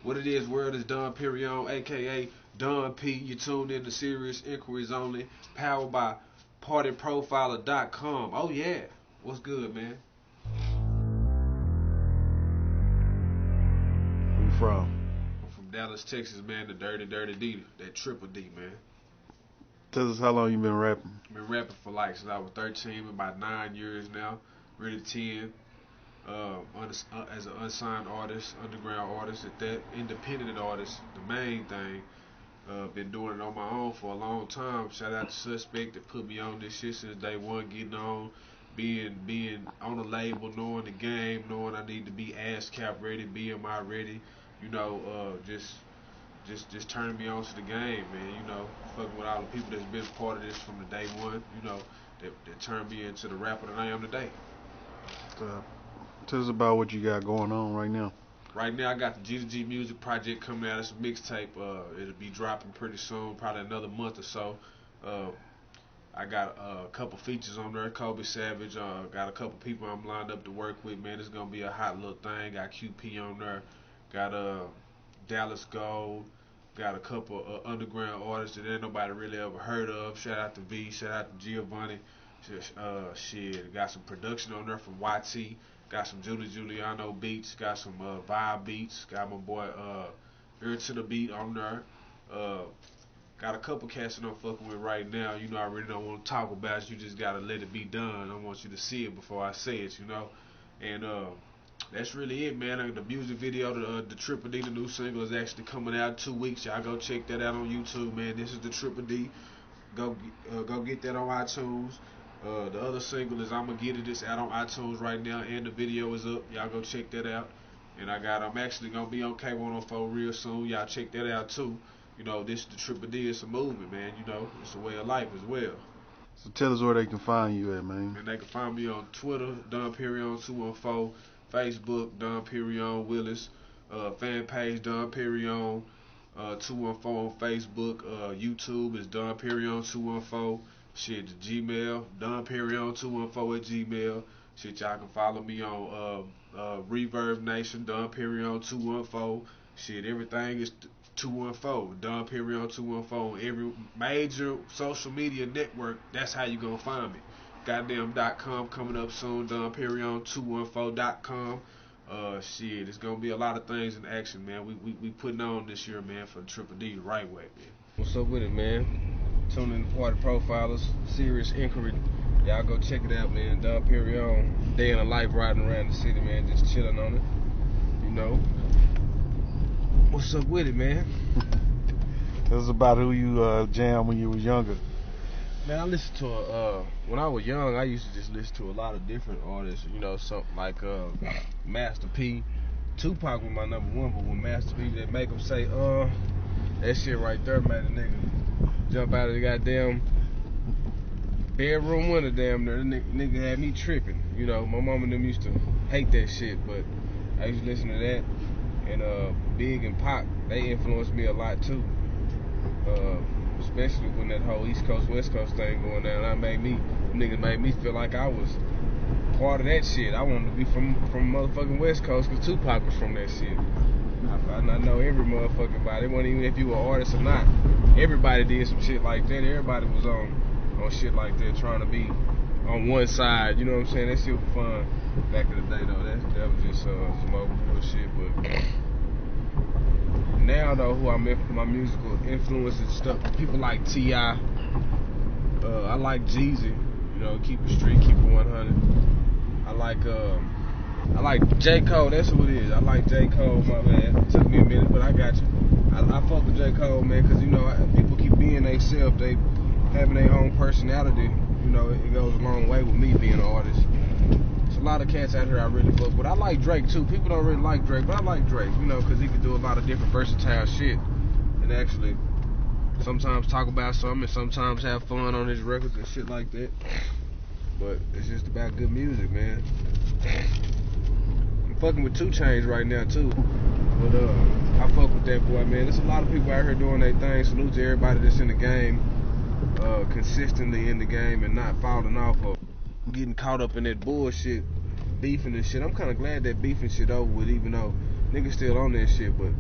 What it is, world is Don Perion, aka Don P. You tuned in to Serious Inquiries Only, powered by PartyProfiler.com. Oh yeah, what's good, man? Where you from? I'm from Dallas, Texas, man. The Dirty Dirty D, that Triple D, man. Tell us how long you been rapping. Been rapping for like since I was 13, about 9 years now, really 10. As an unsigned artist, underground artist, at that, independent artist, the main thing. Been doing it on my own for a long time. Shout out to Suspect that put me on this shit since day one, getting on, being on the label, knowing the game, knowing I need to be ASCAP ready, BMI ready. You know, just turning me on to the game, man. You know, fucking with all the people that's been part of this from the day one. You know, that turned me into the rapper that I am today. Uh, Tell us about what you got going on right now. Right now, I got the G2G Music Project coming out. It's a mixtape. It'll be dropping pretty soon, probably another month or so. Uh, I got a couple features on there. Kobe Savage. Got a couple people I'm lined up to work with. Man, it's gonna be a hot little thing. Got QP on there. Got Dallas Gold. Got a couple underground artists that ain't nobody really ever heard of. Shout out to V. Shout out to Giovanni. Shit. Got some production on there from YT. Got some Julie Giuliano beats. Got some Vibe beats. Got my boy Ear to the Beat on there. Uh, got a couple cats that I'm fucking with right now. You know, I really don't want to talk about it. You just gotta let it be done. I want you to see it before I say it. You know, and that's really it, man. The music video, the Triple D, the new single, is actually coming out in 2 weeks. Y'all go check that out on YouTube, man. This is the Triple D. Go get that on iTunes. The other single is I'ma Get It. It's out on iTunes right now, and the video is up. Y'all go check that out. And I'm actually gonna be on K104 real soon. Y'all check that out too. You know, this the Triple D. It's a movement, man. You know, it's a way of life as well. So tell us where they can find you at, man. And they can find me on Twitter, Don Perion 214, Facebook, Don Perion Willis, fan page Don Perion 214 on Facebook, YouTube is Don Perion 214. Shit, the Gmail, Don Perion 214 at Gmail. Shit, y'all can follow me on Reverb Nation, Don Perion 214. Shit, everything is 214, Don Perion 214. Every major social media network, that's how you gonna find me. Goddamn.com coming up soon, Don Perion 214.com. Shit, it's gonna be a lot of things in action, man. We putting on this year, man, for the Triple D the right way, man. What's up with it, man? Tune in to Party Profilers, Serious Inquiry. Y'all go check it out, man. Don Perion, day in the life riding around the city, man, just chilling on it. You know. What's up with it, man? Tell us about who you jammed when you was younger. Man, I listened to when I was young, I used to just listen to a lot of different artists. You know, something like Master P. Tupac was my number one, but when Master P, that make him say, that shit right there made a nigga jump out of the goddamn bedroom window damn there. The nigga had me tripping. You know, my mom and them used to hate that shit, but I used to listen to that. And Big and Pac, they influenced me a lot too. Especially when that whole East Coast West Coast thing going down. Niggas made me feel like I was part of that shit. I wanted to be from motherfucking West Coast because Tupac was from that shit. I know every motherfucking body. It wasn't even if you were an artist or not. Everybody did some shit like that. Everybody was on shit like that, trying to be on one side. You know what I'm saying? That shit was fun back in the day, though. That was just some old bullshit. But now, though, who I'm in for my musical influence and stuff, people like T.I. I like Jeezy. You know, keep it street, keep it 100. I like J. Cole, that's who it is. I like J. Cole, my man. It took me a minute, but I got you. I fuck with J. Cole, man, because, you know, people keep being themselves. They having their own personality. You know, it goes a long way with me being an artist. There's a lot of cats out here I really fuck with. I like Drake, too. People don't really like Drake, but I like Drake, you know, because he can do a lot of different versatile shit. And actually, sometimes talk about something and sometimes have fun on his records and shit like that. But it's just about good music, man. I'm fucking with 2 Chainz right now too. But I fuck with that boy, man. There's a lot of people out here doing their thing. Salute to everybody that's in the game, consistently in the game and not falling off or getting caught up in that bullshit, beefing and shit. I'm kinda glad that beefing shit over with, even though niggas still on that shit, but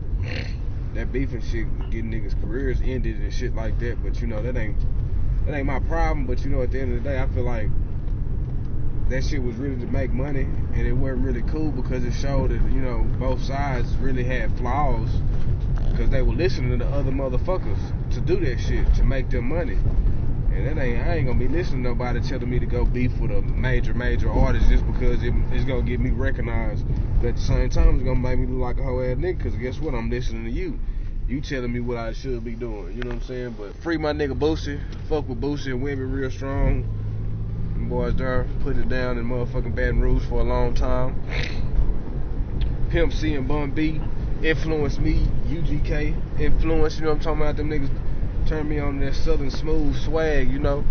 that beefing shit getting niggas careers ended and shit like that. But you know, that ain't my problem. But you know, at the end of the day, I feel like that shit was really to make money, and it wasn't really cool because it showed that, you know, both sides really had flaws because they were listening to other motherfuckers to do that shit to make them money. And I ain't gonna be listening to nobody telling me to go beef with a major artist just because it's gonna get me recognized. But at the same time, it's gonna make me look like a whole ass nigga, because guess what? I'm listening to you. You telling me what I should be doing, you know what I'm saying? But free my nigga Boosie. Fuck with Boosie and Women real strong. Them boys there putting it down in motherfucking Baton Rouge for a long time. Pimp C and Bun B influenced me. UGK influenced, you know what I'm talking about? Them niggas turned me on that southern smooth swag, you know,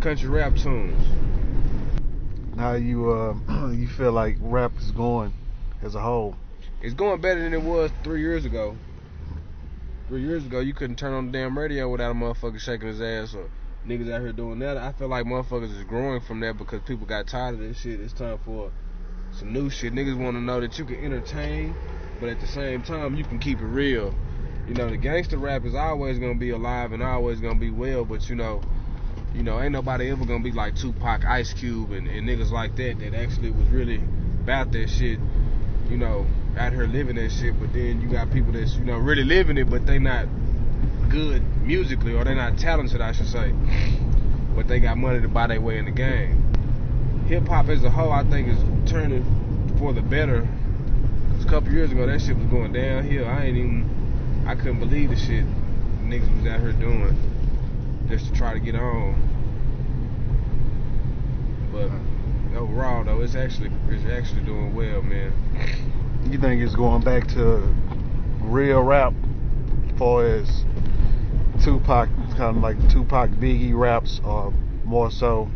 country rap tunes. How you feel like rap is going as a whole? It's going better than it was 3 years ago. 3 years ago, you couldn't turn on the damn radio without a motherfucker shaking his ass, or niggas out here doing that. I feel like motherfuckers is growing from that because people got tired of this shit. It's time for some new shit. Niggas want to know that you can entertain, but at the same time, you can keep it real. You know, the gangster rap is always gonna be alive and always gonna be well, but you know, ain't nobody ever gonna be like Tupac, Ice Cube, and niggas like that actually was really about that shit, you know, out here living that shit. But then you got people that's, you know, really living it, but they not good musically, or they not talented, I should say, but they got money to buy their way in the game. Hip hop as a whole, I think, is turning for the better. Cause a couple years ago, that shit was going downhill. I couldn't believe the shit niggas was out here doing just to try to get on. But overall, though, it's actually doing well, man. You think it's going back to real rap as far as Tupac, kind of like Tupac, Biggie raps, or more so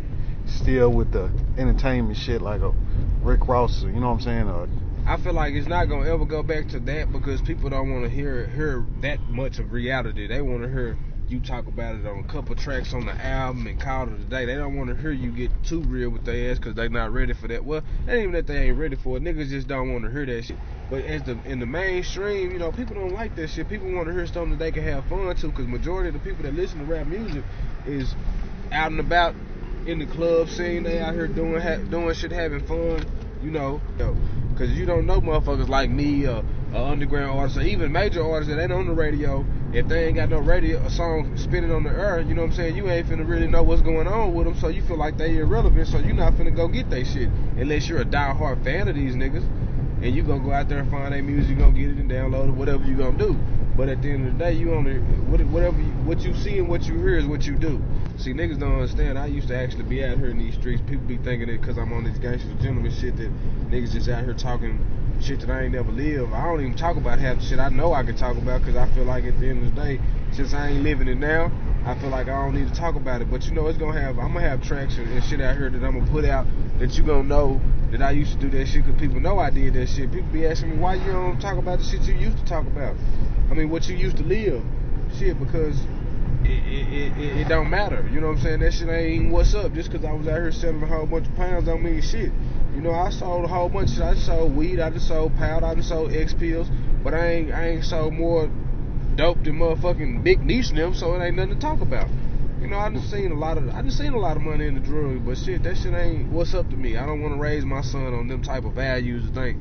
still with the entertainment shit like a Rick Ross, you know what I'm saying? Or I feel like it's not gonna ever go back to that because people don't want to hear that much of reality. They want to hear you talk about it on a couple tracks on the album and call it a day. They don't want to hear you get too real with their ass because they not ready for that. Well, it ain't even that they ain't ready for it. Niggas just don't want to hear that shit. But in the mainstream, you know, people don't like that shit. People want to hear something that they can have fun to, because majority of the people that listen to rap music is out and about in the club scene. They out here doing shit, having fun, you know. Because you don't know motherfuckers like me, underground artists, or even major artists that ain't on the radio. If they ain't got no radio, a song spinning on the air, you know what I'm saying, you ain't finna really know what's going on with them, so you feel like they irrelevant, so you not finna go get they shit. Unless you're a die-hard fan of these niggas, and you gonna go out there and find their music, you gonna get it and download it, whatever you gonna do. But at the end of the day, you only, what you see and what you hear is what you do. See, niggas don't understand. I used to actually be out here in these streets. People be thinking that because I'm on this gangster gentleman shit that niggas just out here talking shit that I ain't never lived. I don't even talk about half the shit I know I can talk about, because I feel like at the end of the day, since I ain't living it now, I feel like I don't need to talk about it. But you know, I'm gonna have tracks and shit out here that I'm gonna put out that you gonna know that I used to do that shit, because people know I did that shit. People be asking me, why you don't talk about the shit you used to talk about? I mean, what you used to live. Shit, because it don't matter. You know what I'm saying? That shit ain't what's up. Just because I was out here selling a whole bunch of pounds don't mean shit. You know, I sold a whole bunch of shit. I just sold weed, I just sold powder, I just sold X pills, but I ain't sold more dope than motherfucking Big Niche and them, so it ain't nothing to talk about. You know, I just seen a lot of money in the drugs, but shit, that shit ain't what's up to me. I don't want to raise my son on them type of values and think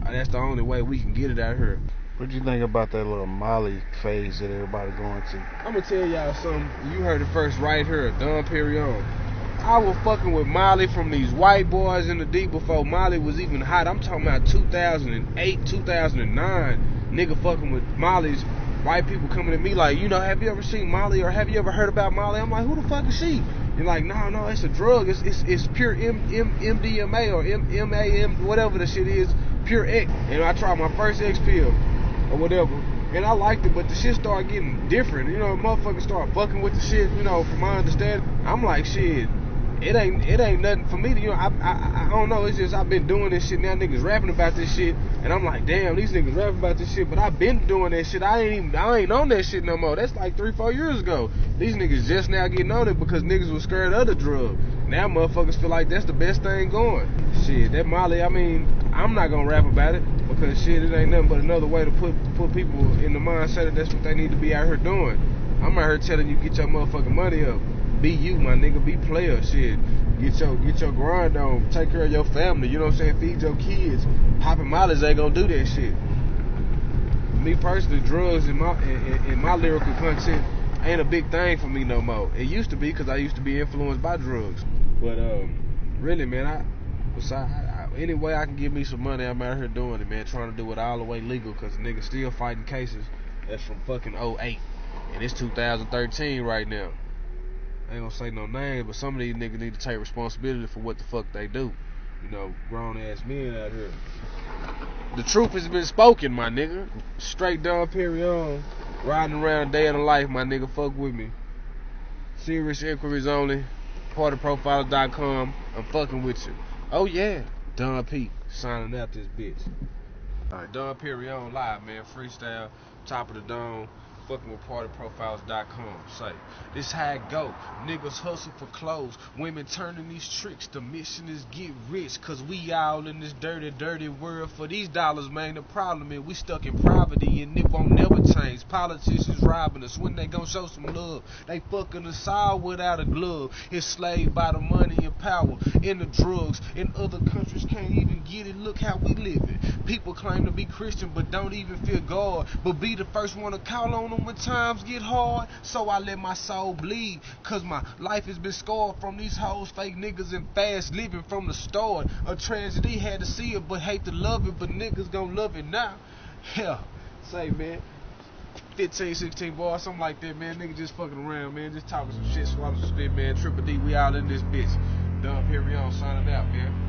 that's the only way we can get it out here. what do you think about that little Molly phase that everybody going to? I'm gonna tell y'all something. You heard it first right here, Don Perignon. I was fucking with Molly from these white boys in the D before Molly was even hot. I'm talking about 2008, 2009. Nigga fucking with Molly's. White people coming to me like, you know, have you ever seen Molly, or have you ever heard about Molly? I'm like, who the fuck is she? You're like, no, it's a drug. It's pure MDMA or MAM, whatever the shit is, pure X. And I tried my first X pill or whatever, and I liked it, but the shit started getting different. You know, motherfuckers start fucking with the shit. You know, from my understanding, I'm like, shit. It ain't nothing for me to, you know, I don't know, it's just I've been doing this shit, now niggas rapping about this shit, and I'm like, damn, these niggas rapping about this shit, but I've been doing that shit, I ain't on that shit no more. That's like 3-4 years ago. These niggas just now getting on it because niggas was scared of the drug. Now motherfuckers feel like that's the best thing going. Shit, that Molly, I mean, I'm not gonna rap about it, Because shit, it ain't nothing but another way to put people in the mindset that that's what they need to be out here doing. I'm out here telling you, get your motherfucking money up. Be you, my nigga. Be player. Shit. Get your grind on. Take care of your family. You know what I'm saying? Feed your kids. Popping mileage ain't gonna do that shit. Me personally, drugs in my lyrical content ain't a big thing for me no more. It used to be because I used to be influenced by drugs. But really, man, any way I can get me some money, I'm out here doing it, man. Trying to do it all the way legal, because the niggas still fighting cases that's from fucking 08. And it's 2013 right now. I ain't gonna say no names, but some of these niggas need to take responsibility for what the fuck they do. You know, grown ass men out here. The truth has been spoken, my nigga. Straight Don Perignon, riding around day in the life, my nigga. Fuck with me. Serious inquiries only. Partyprofilers.com. I'm fucking with you. Oh yeah, Don P signing out this bitch. Alright, Don Perignon live, man. Freestyle, top of the dome. Fucking with partyprofiles.com. Say, this how it go. Niggas hustle for clothes. Women turning these tricks. The mission is get rich. Cause we all in this dirty, dirty world for these dollars, man. The problem is we stuck in poverty and it won't never change. Politicians robbing us. When they gon' show some love? They fucking us all without a glove. It's slaved by the money and power. In the drugs. In other countries can't even get it. Look how we living. People claim to be Christian but don't even fear God. But be the first one to call on them when times get hard. So I let my soul bleed, cause my life has been scarred from these hoes, fake niggas, and fast living from the start. A tragedy, had to see it but hate to love it, but niggas gon' love it now. Yeah, say man, 15, 16 bars, something like that, man. Nigga just fucking around, man, just talking some shit, swallow some spit, man. Triple D, we all in this bitch. Don Perignon signing out, man.